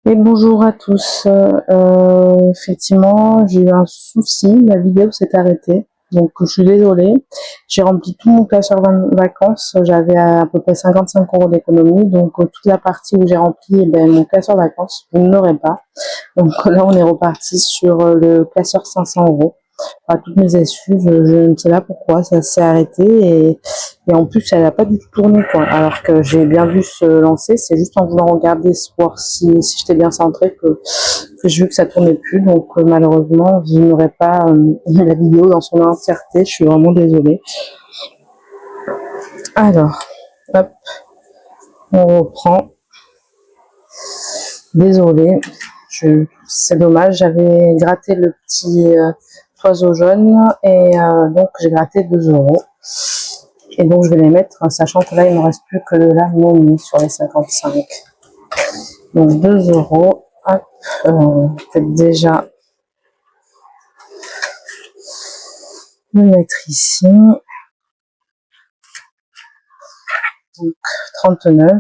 Et bonjour à tous. Effectivement, j'ai eu un souci, ma vidéo s'est arrêtée. Donc je suis désolée. J'ai rempli tout mon classeur vacances. J'avais à peu près 55 euros d'économie. Donc toute la partie où j'ai rempli mon classeur vacances, vous ne l'aurez pas. Donc là, on est reparti sur le classeur 500 euros. Enfin, toutes mes excuses, je ne sais pas pourquoi ça s'est arrêté et en plus elle n'a pas du tout tourné quoi. Alors que j'ai bien vu se lancer, c'est juste en voulant regarder voir si j'étais bien centré que j'ai vu que ça tournait plus. Donc malheureusement, je n'aurai pas la vidéo dans son entièreté. Je suis vraiment désolée. Alors, hop, on reprend. Désolée, c'est dommage. J'avais gratté le petit oiseau jaune et donc j'ai gratté 2 euros. Et donc je vais les mettre, sachant que là il ne me reste plus que de la monnaie sur les 55. Donc 2 euros. Hop, peut-être déjà le mettre ici. Donc 39.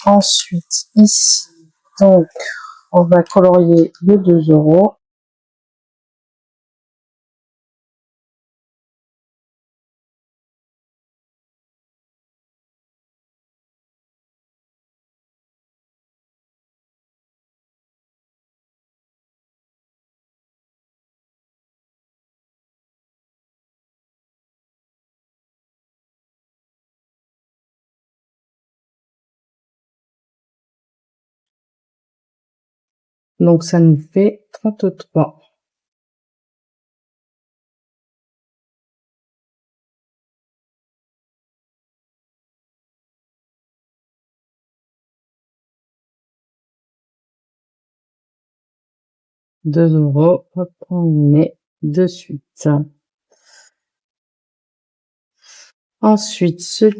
Ensuite ici, donc on va colorier le 2 euros. Donc ça nous fait 33. Deux euros, hop, on met de suite. Ensuite, ce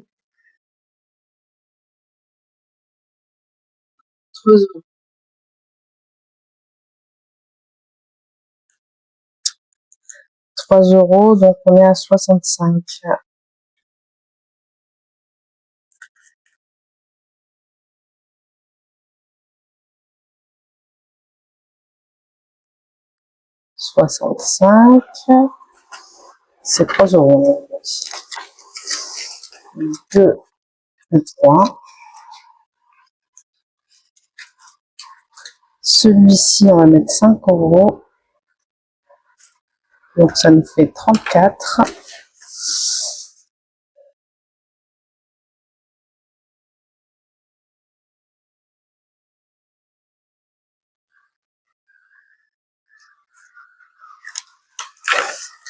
3 euros, donc on est à 65. 65, c'est 3 euros. 2 et 3. Celui-ci, on va mettre 5 euros. Donc ça nous fait 34.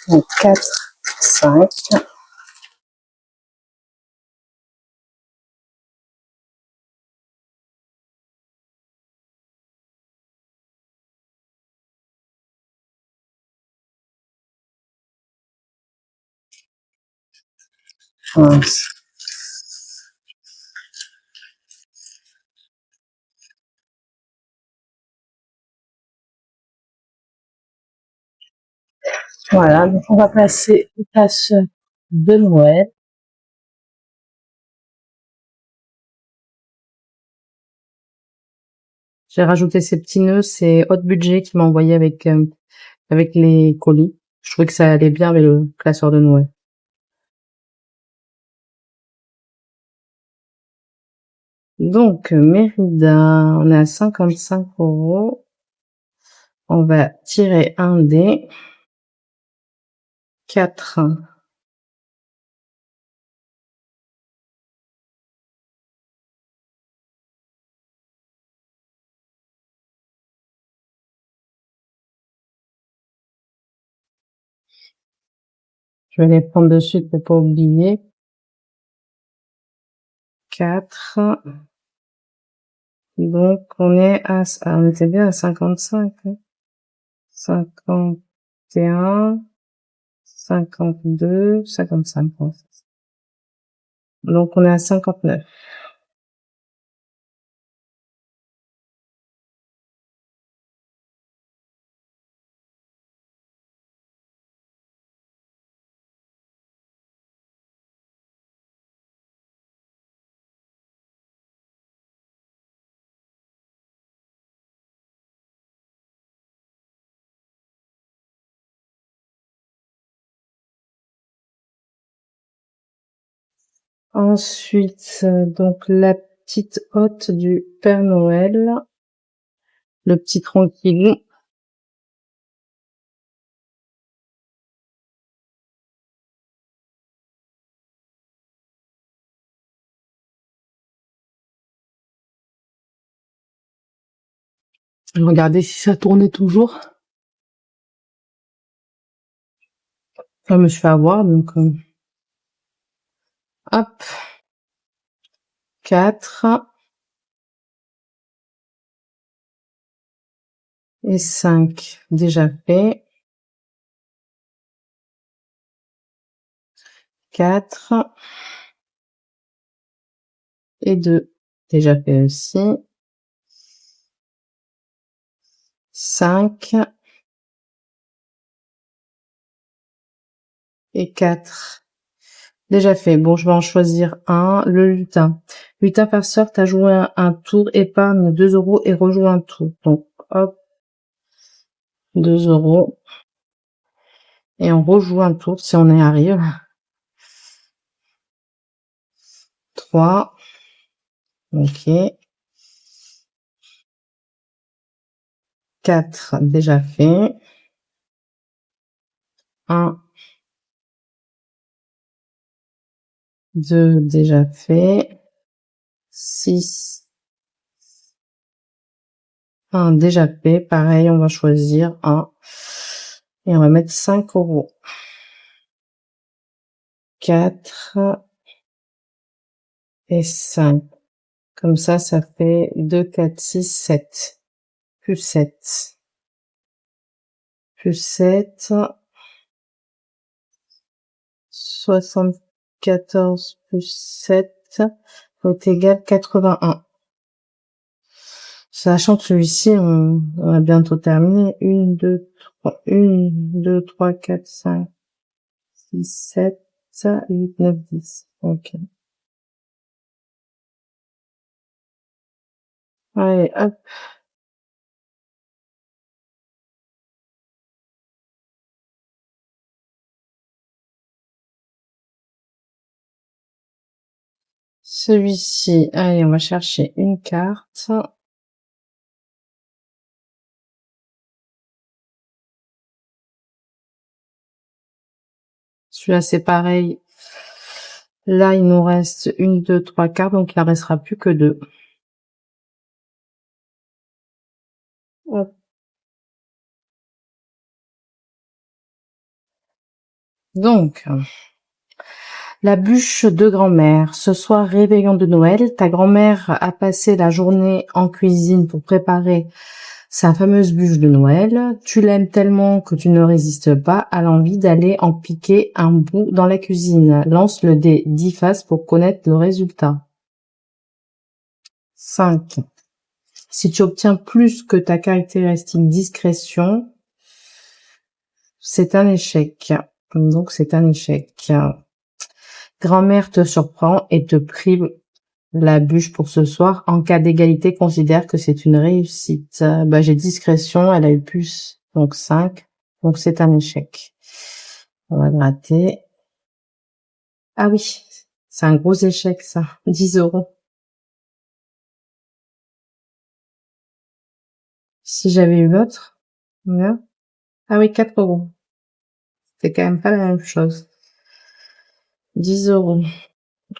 Donc 4, 5. Voilà, donc on va passer au classeur de Noël. J'ai rajouté ces petits nœuds, c'est Haute Budget qui m'a envoyé avec les colis. Je trouvais que ça allait bien avec le classeur de Noël. Donc, Mérida, on est à 55 euros. On va tirer un dé. 4. Je vais les prendre de suite pour pas oublier. 4. Donc, on était bien à 55. 51, 52, 55. Donc, on est à 59. Ensuite, donc la petite hôte du Père Noël, le petit tranquillou. Regardez si ça tournait toujours. Je me suis fait avoir, donc hop, 4 et 5 déjà fait. 4 et 2 déjà fait aussi. 5 et 4 déjà fait. Bon, je vais en choisir un, le lutin. Lutin farceur, t'as joué un tour, épargne 2 € et rejoue un tour. Donc, hop, 2 € et on rejoue un tour si on y arrive. 3, ok. 4 déjà fait. 1, 2 déjà fait. 6, 1 déjà fait. Pareil, on va choisir un et on va mettre 5 €. 4 et 5. Comme ça fait 2, 4, 6, 7. Plus 7. Plus 7. 74 plus 7 est égal 81. Sachant que celui-ci, on a bientôt terminé. 1, 2, 3, 1, 2, 3, 4, 5, 6, 7, 8, 9, 10. Ok. Allez, hop. Celui-ci, allez, on va chercher une carte. Celui-là, c'est pareil. Là, il nous reste 1, 2, 3 cartes, donc il ne restera plus que 2. Hop. Donc, la bûche de grand-mère. Ce soir, réveillon de Noël, ta grand-mère a passé la journée en cuisine pour préparer sa fameuse bûche de Noël. Tu l'aimes tellement que tu ne résistes pas à l'envie d'aller en piquer un bout dans la cuisine. Lance le dé 10 faces pour connaître le résultat. 5. Si tu obtiens plus que ta caractéristique discrétion, c'est un échec. Donc, c'est un échec. Grand-mère te surprend et te prive la bûche pour ce soir. En cas d'égalité, considère que c'est une réussite. J'ai discrétion, elle a eu plus, donc 5. Donc, c'est un échec. On va gratter. Ah oui, c'est un gros échec, ça. 10 €. Si j'avais eu l'autre, combien? Ah oui, 4 €. C'est quand même pas la même chose. 10 €.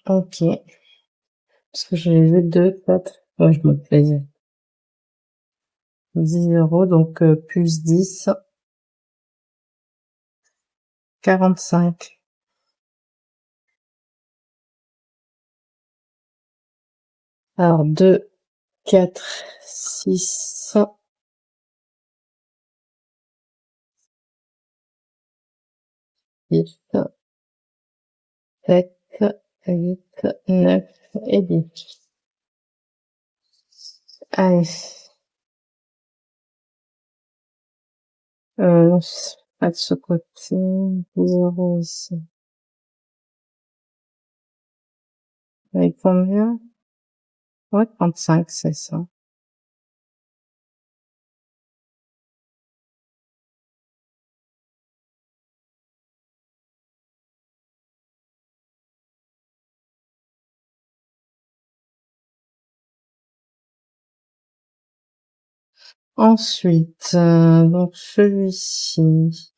Ok. Parce que j'avais vu 2, 4. Ouais, je me plaisais. 10 €, donc plus 10. 45. Alors, 2, 4, 6, 8, 7, 8, 9 et 10. Allez. Pas de ce côté. 10 € ici. Avec combien? Ouais, 35, c'est ça. Ensuite, donc celui-ci,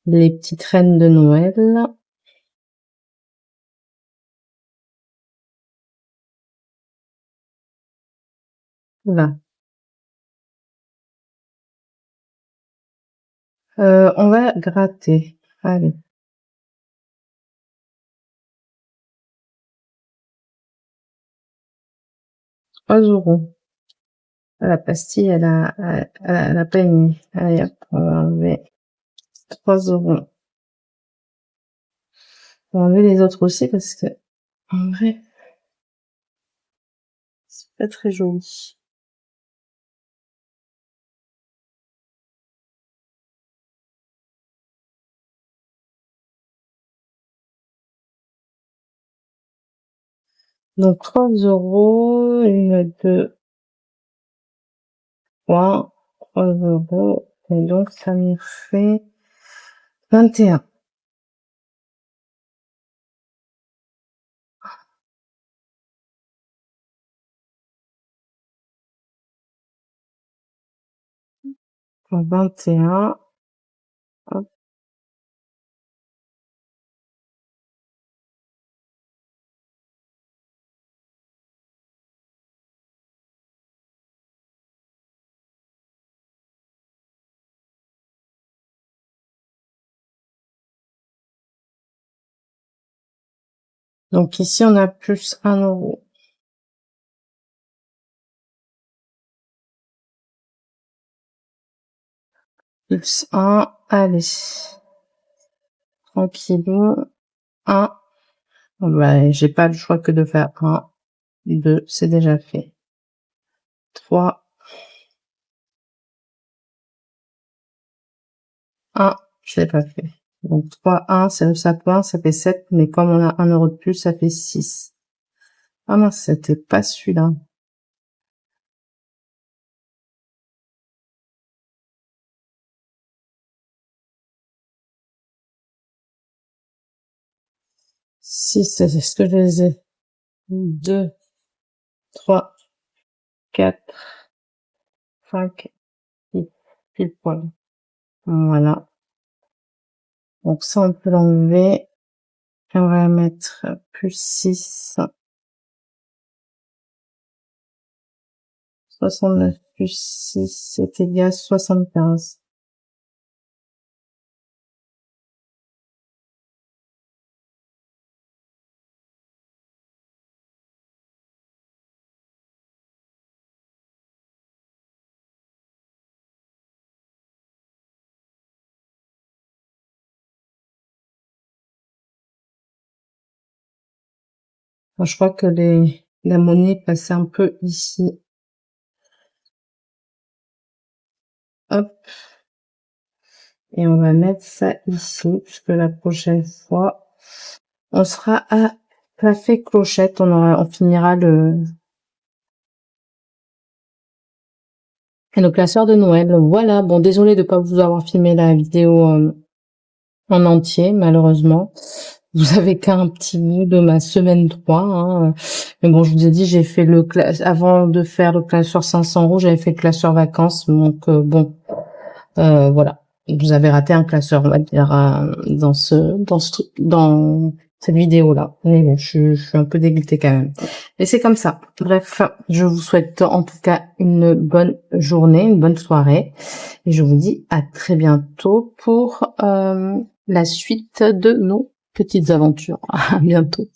les petites reines de Noël. Là. On va gratter. Allez. 3 €. La pastille, elle a pas mis. Allez, hop, on va enlever 3 €. On va enlever les autres aussi parce que, en vrai, c'est pas très joli. Donc 3 €, 1, 2, 3, 3 €. Et donc ça nous fait 21. Donc 21. Hop. Donc ici on a plus 1 €. Plus 1, allez. Tranquillou. 1. Bah, j'ai pas le choix que de faire 1, 2, c'est déjà fait. 3, 1, je l'ai pas fait. Donc 3, 1, c'est le sapin, ça fait 7, mais comme on a 1 € de plus, ça fait 6. Ah mince, c'était pas celui-là. Si, c'est ce que je les ai. 2, 3, 4, 5, 6, pile poil. Voilà. Donc ça, on peut l'enlever. Et on va mettre plus 6. 69 plus 6, c'est égal à 75. Enfin, je crois que la monnaie passait un peu ici. Hop. Et on va mettre ça ici, puisque la prochaine fois, on sera à café clochette. On finira le classeur de Noël. Voilà. Bon, désolé de pas vous avoir filmé la vidéo en entier, malheureusement. Vous avez qu'un petit bout de ma semaine 3, hein. Mais bon, je vous ai dit, j'ai fait avant de faire le classeur 500 €, j'avais fait le classeur vacances. Donc, bon, voilà. Vous avez raté un classeur, on va dire, dans cette vidéo-là. Mais bon, je suis un peu dégoûtée quand même. Et c'est comme ça. Bref, je vous souhaite en tout cas une bonne journée, une bonne soirée. Et je vous dis à très bientôt pour la suite de nos petites aventures. À bientôt.